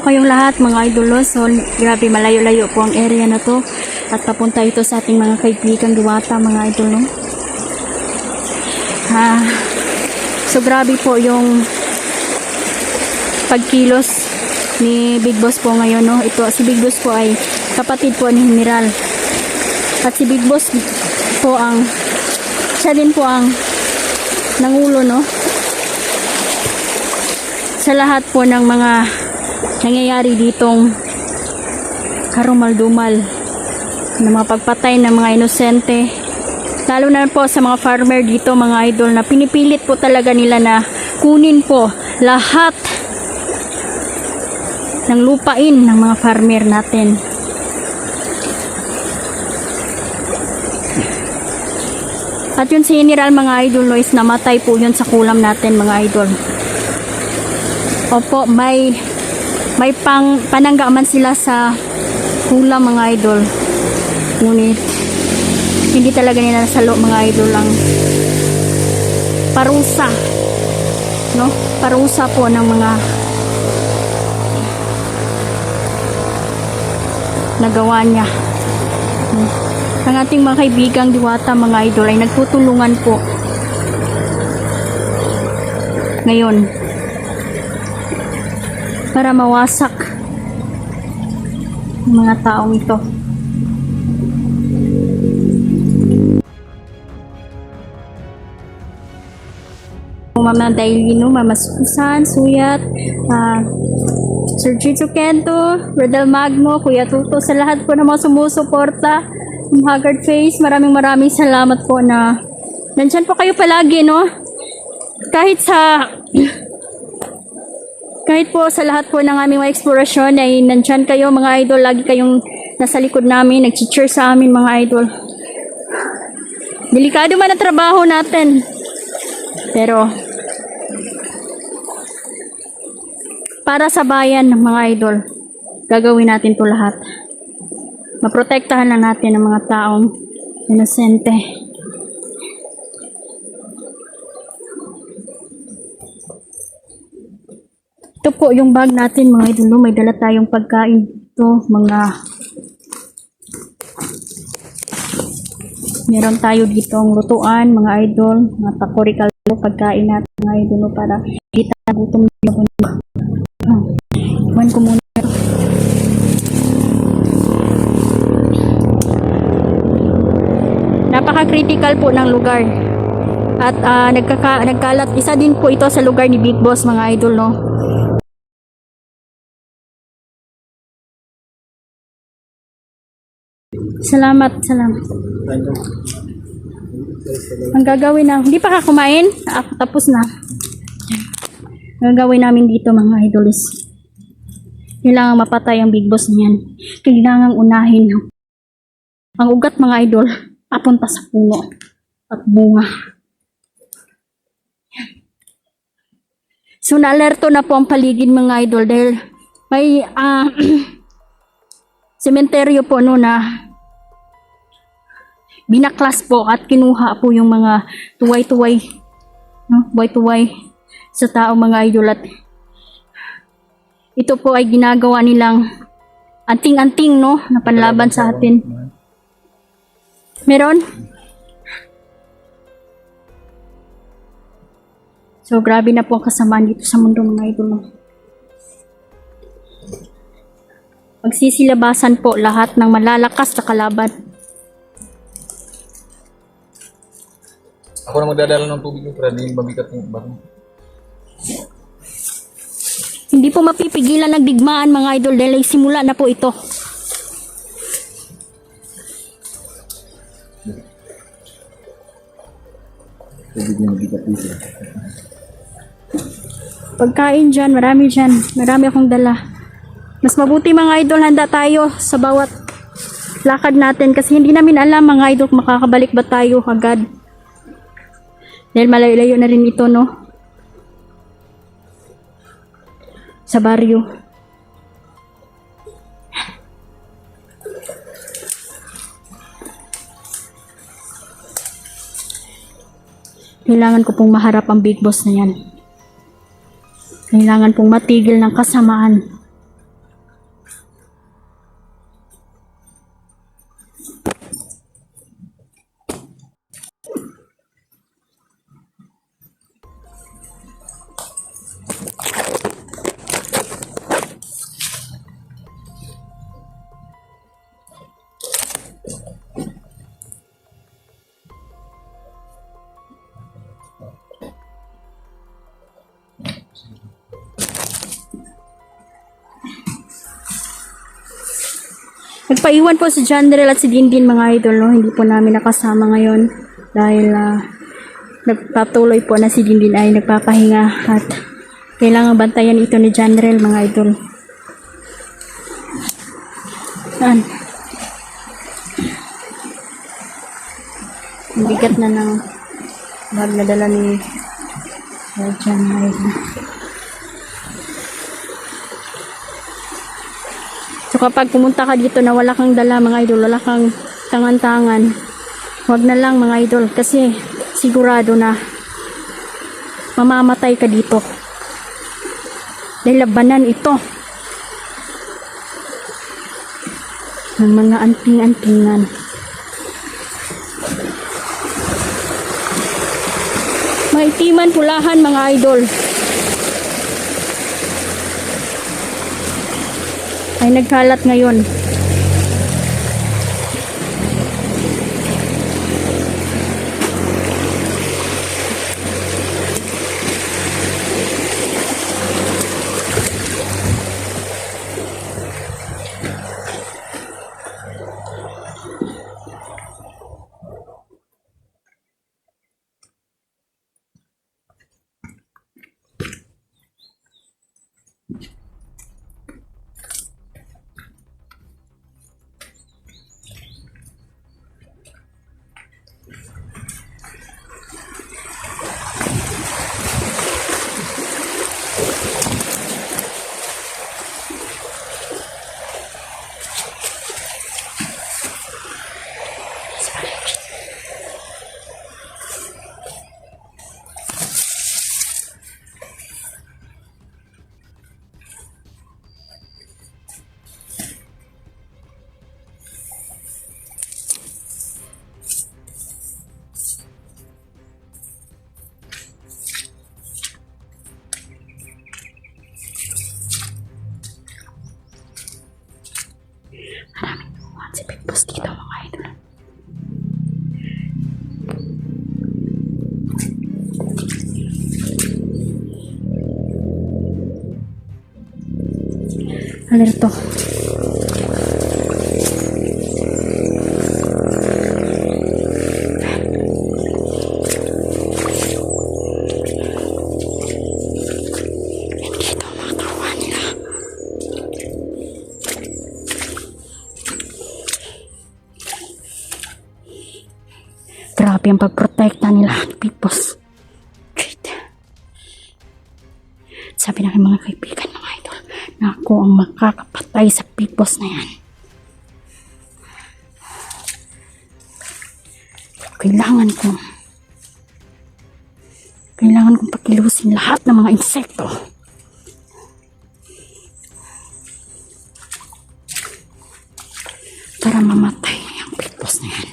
kayong lahat mga idol. So, grabe malayo-layo po ang area na to. At papunta ito sa ating mga kaibigan Diwata mga idol. No? So, grabe po yung pagkilos ni Big Boss po ngayon. No? Ito, si Big Boss po ay kapatid po ni General. At si Big Boss po siya din po ang nangulo, no? Sa lahat po ng mga nangyayari ditong karumal-dumal ng mga pagpatay ng mga inosente, lalo na po sa mga farmer dito mga idol, na pinipilit po talaga nila na kunin po lahat ng lupain ng mga farmer natin. At yun si General mga idol, Lois, namatay po yun sa kulam natin mga idol. Opo, may panangga man sila sa kulam mga idol. Ngunit hindi talaga nila nasalo mga idol lang parusa, no? Parusa po ng mga nagawa niya. Ang ating mga kaibigang Diwata mga idol ay nagtutulungan po ngayon para mawasak ng mga taong ito. Mama Dailino, Mama Susan, Suyat, Sir Chito Kento, Redel Magno, Kuya Tuto, sa lahat po na mga sumusuporta, Haggard Face, maraming salamat po na nandyan po kayo palagi, no? Kahit po sa lahat po ng aming mga eksplorasyon ay nandyan kayo mga idol, lagi kayong nasa likod namin, nag-cheer sa amin mga idol. Delikado man ang trabaho natin, pero para sa bayan mga idol, gagawin natin to lahat. Maprotektahan na natin ang mga taong inosente. Ito po yung bag natin mga idol. May dala tayong pagkain dito. Meron tayo ditong lutuan mga idol. Mga takorikal pagkain natin mga idol para hindi tayo gutom na. Iwan ko muna. Napaka-critical po ng lugar. At nagkalat. Isa din po ito sa lugar ni Big Boss mga idol, no? Salamat. Ang gagawin na, hindi pa ka kumain? Tapos na. Ang gagawin namin dito mga idol is kailangan mapatay ang Big Boss niyan. Kailangan unahin ang ugat mga idol papunta sa puno at bunga. So na-alerto na po ang paligid mga idol dahil may sementeryo po no na binaklas po at kinuha po yung mga tuway-tuway, no? Tuway-tuway sa tao mga idol, at ito po ay ginagawa nilang anting-anting, no, na panlaban sa atin. Meron? So grabe na po ang kasamaan dito sa mundo mga idol, no? Magsisilabasan po lahat ng malalakas na kalaban. Ako na magdadala ng tubig para hindi mabigat yung barang. Hindi po mapipigilan ng digmaan mga idol dahil simula na po ito. Tubig na mabigat dito. Pagkain dyan, marami akong dala. Mas mabuti mga idol, handa tayo sa bawat lakad natin kasi hindi namin alam mga idol kung makakabalik ba tayo agad. Dahil malayo-layo na rin ito, no? Sa baryo. Kailangan ko pong maharap ang Big Boss na yan. Kailangan pong matigil ng kasamaan. Nagpaiwan po si Jandrel at si Dindin mga idol, no? Hindi po namin nakasama ngayon dahil nagpatuloy po na si Dindin ay nagpapahinga at kailangan bantayan ito ni Jandrel mga idol. Saan? Ang bigat na ng bag na dala ni Rajan mga idol. So kapag pumunta ka dito na wala kang dala mga idol, wala kang tangan-tangan, wag na lang mga idol kasi sigurado na mamamatay ka dito. Dahil labanan ito ng mga anting-antingan. Maitiman pulahan mga idol. Ay nagkalat ngayon. Maraming tuwan si Big Boss dito mga idol. Alerto. Dito mga kawan nila. Grabe ang pagprotekta nila ni Big Boss. Sabi ng mga kaibigan mga idol na ako ang makakapatay sa Big Boss na yan. Kailangan kong pakilusin lahat ng mga insekto. Para mamatay ang Big Boss na yan.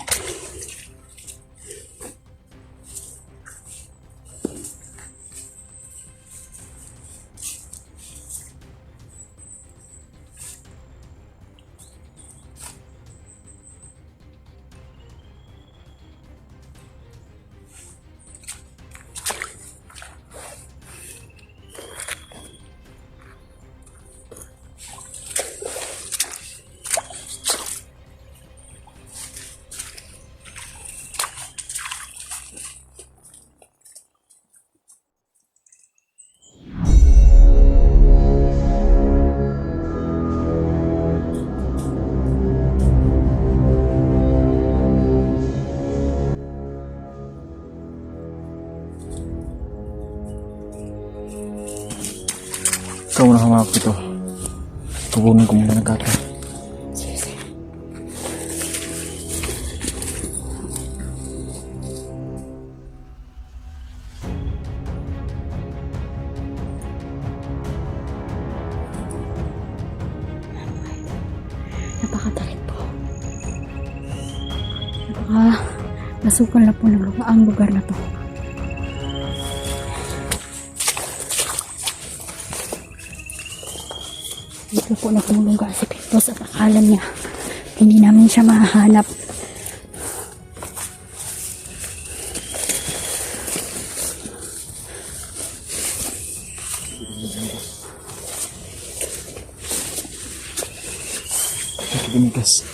Ikaw na hawak ito. Tubunin ko muna ng kata. Napakatalit po. Napaka-masukan na po ang lugar na to. Dito po nakulungga si Big Boss at akala niya hindi namin siya mahahanap. Tumigas.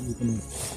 Dito na.